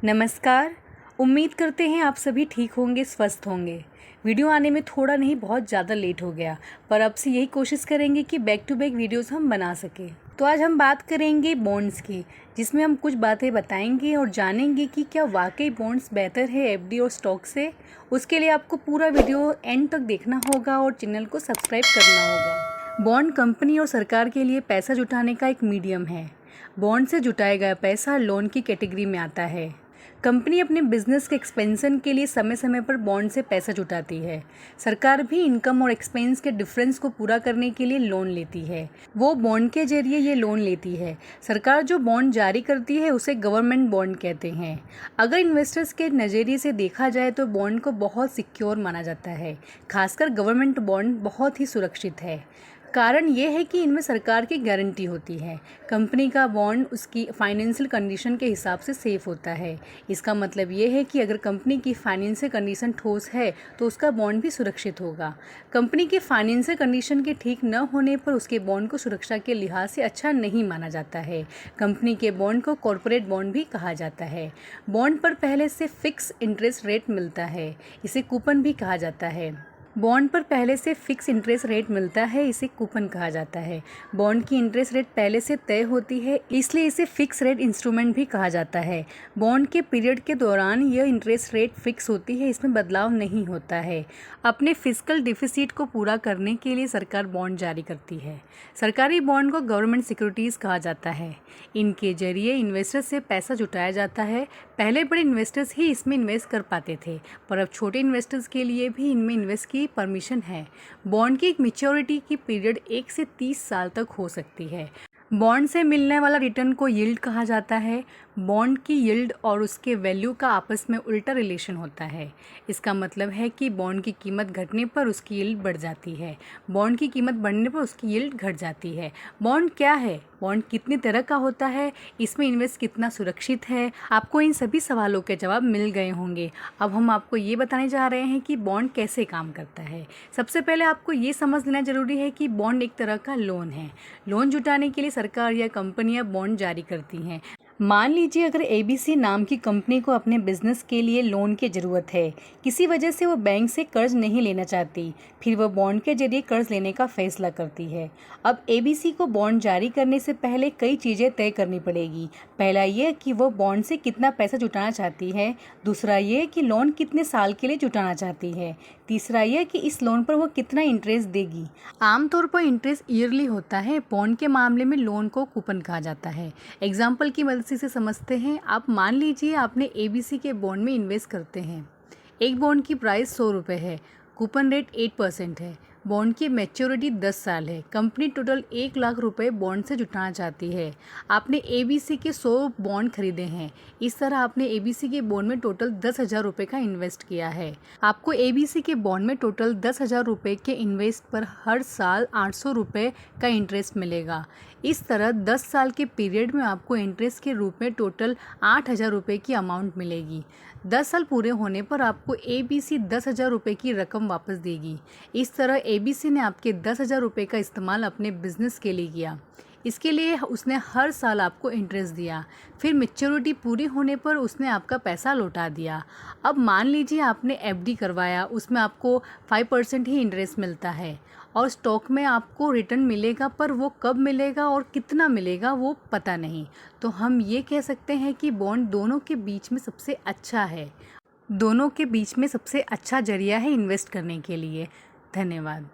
नमस्कार। उम्मीद करते हैं आप सभी ठीक होंगे, स्वस्थ होंगे। वीडियो आने में थोड़ा नहीं बहुत ज़्यादा लेट हो गया, पर अब से यही कोशिश करेंगे कि बैक टू बैक वीडियोस हम बना सकें। तो आज हम बात करेंगे बॉन्ड्स की, जिसमें हम कुछ बातें बताएंगे और जानेंगे कि क्या वाकई बॉन्ड्स बेहतर है एफडी और स्टॉक से। उसके लिए आपको पूरा वीडियो एंड तक देखना होगा और चैनल को सब्सक्राइब करना होगा। बॉन्ड कंपनी और सरकार के लिए पैसा जुटाने का एक मीडियम है। बॉन्ड से जुटाया गया पैसा लोन की कैटेगरी में आता है। कंपनी अपने बिजनेस के एक्सपेंशन के लिए समय समय पर बॉन्ड से पैसा जुटाती है। सरकार भी इनकम और एक्सपेंस के डिफरेंस को पूरा करने के लिए लोन लेती है। वो बॉन्ड के जरिए ये लोन लेती है। सरकार जो बॉन्ड जारी करती है उसे गवर्नमेंट बॉन्ड कहते हैं। अगर इन्वेस्टर्स के नज़रिए से देखा जाए तो बॉन्ड को बहुत सिक्योर माना जाता है। खासकर गवर्नमेंट बॉन्ड बहुत ही सुरक्षित है। कारण ये है कि इनमें सरकार की गारंटी होती है। कंपनी का बॉन्ड उसकी फाइनेंशियल कंडीशन के हिसाब से सेफ होता है। इसका मतलब ये है कि अगर कंपनी की फाइनेंशियल कंडीशन ठोस है तो उसका बॉन्ड भी सुरक्षित होगा। कंपनी के फाइनेंशियल कंडीशन के ठीक न होने पर उसके बॉन्ड को सुरक्षा के लिहाज से अच्छा नहीं माना जाता है। कंपनी के बॉन्ड को कॉरपोरेट बॉन्ड भी कहा जाता है। बॉन्ड पर पहले से फिक्स इंटरेस्ट रेट मिलता है, इसे कूपन भी कहा जाता है। बॉन्ड पर पहले से फिक्स इंटरेस्ट रेट मिलता है, इसे कूपन कहा जाता है। बॉन्ड की इंटरेस्ट रेट पहले से तय होती है, इसलिए इसे फिक्स रेट इंस्ट्रूमेंट भी कहा जाता है। बॉन्ड के पीरियड के दौरान यह इंटरेस्ट रेट फिक्स होती है, इसमें बदलाव नहीं होता है। अपने फिस्कल डिफिसिट को पूरा करने के लिए सरकार बॉन्ड जारी करती है। सरकारी बॉन्ड को गवर्नमेंट सिक्योरिटीज़ कहा जाता है। इनके जरिए इन्वेस्टर्स से पैसा जुटाया जाता है। पहले बड़े इन्वेस्टर्स ही इसमें इन्वेस्ट कर पाते थे, पर अब छोटे इन्वेस्टर्स के लिए भी इनमें इन्वेस्ट की परमिशन है। बॉन्ड की एक मैच्योरिटी की पीरियड 1 से 30 साल तक हो सकती है। बॉन्ड से मिलने वाला रिटर्न को यील्ड कहा जाता है। बॉन्ड की यील्ड और उसके वैल्यू का आपस में उल्टा रिलेशन होता है। इसका मतलब है कि बॉन्ड की कीमत घटने पर उसकी यील्ड बढ़ जाती है, बॉन्ड की कीमत बढ़ने पर उसकी यील्ड घट जाती है। बॉन्ड क्या है, बॉन्ड कितनी तरह का होता है, इसमें इन्वेस्ट कितना सुरक्षित है, आपको इन सभी सवालों के जवाब मिल गए होंगे। अब हम आपको ये बताने जा रहे हैं कि बॉन्ड कैसे काम करता है। सबसे पहले आपको ये समझ लेना जरूरी है कि बॉन्ड एक तरह का लोन है। लोन जुटाने के लिए सरकार या कंपनियां बॉन्ड जारी करती हैं। मान लीजिए अगर एबीसी नाम की कंपनी को अपने बिजनेस के लिए लोन की ज़रूरत है, किसी वजह से वो बैंक से कर्ज नहीं लेना चाहती, फिर वो बॉन्ड के जरिए कर्ज लेने का फैसला करती है। अब एबीसी को बॉन्ड जारी करने से पहले कई चीज़ें तय करनी पड़ेगी। पहला ये कि वो बॉन्ड से कितना पैसा जुटाना चाहती है, दूसरा ये कि लोन कितने साल के लिए जुटाना चाहती है, तीसरा यह कि इस लोन पर वो कितना इंटरेस्ट देगी। आमतौर पर इंटरेस्ट ईयरली होता है। बॉन्ड के मामले में लोन को कूपन कहा जाता है। एग्जाम्पल की मदद से समझते हैं। आप मान लीजिए आपने एबीसी के बॉन्ड में इन्वेस्ट करते हैं। एक बॉन्ड की प्राइस 100 रुपये है, कूपन रेट 8% है। बॉन्ड की मैच्योरिटी 10 साल है। कंपनी टोटल 1 लाख रुपए बॉन्ड से जुटाना चाहती है। आपने एबीसी के 100 बॉन्ड खरीदे हैं। इस तरह आपने एबीसी के बॉन्ड में टोटल 10,000 रुपये का इन्वेस्ट किया है। आपको एबीसी के बॉन्ड में टोटल 10,000 रुपये के इन्वेस्ट पर हर साल 800 रुपये का इंटरेस्ट मिलेगा। इस तरह 10 साल के पीरियड में आपको इंटरेस्ट के रूप में टोटल 8,000 रुपये की अमाउंट मिलेगी। 10 साल पूरे होने पर आपको एबीसी 10,000 रुपये की रकम वापस देगी। इस तरह एबीसी ने आपके 10,000 रुपये का इस्तेमाल अपने बिजनेस के लिए किया। इसके लिए उसने हर साल आपको इंटरेस्ट दिया। फिर मैच्योरिटी पूरी होने पर उसने आपका पैसा लौटा दिया। अब मान लीजिए आपने एफडी करवाया, उसमें आपको 5% ही इंटरेस्ट मिलता है और स्टॉक में आपको रिटर्न मिलेगा, पर वो कब मिलेगा और कितना मिलेगा वो पता नहीं। तो हम ये कह सकते हैं कि बॉन्ड दोनों के बीच में सबसे अच्छा है, दोनों के बीच में सबसे अच्छा जरिया है इन्वेस्ट करने के लिए। धन्यवाद।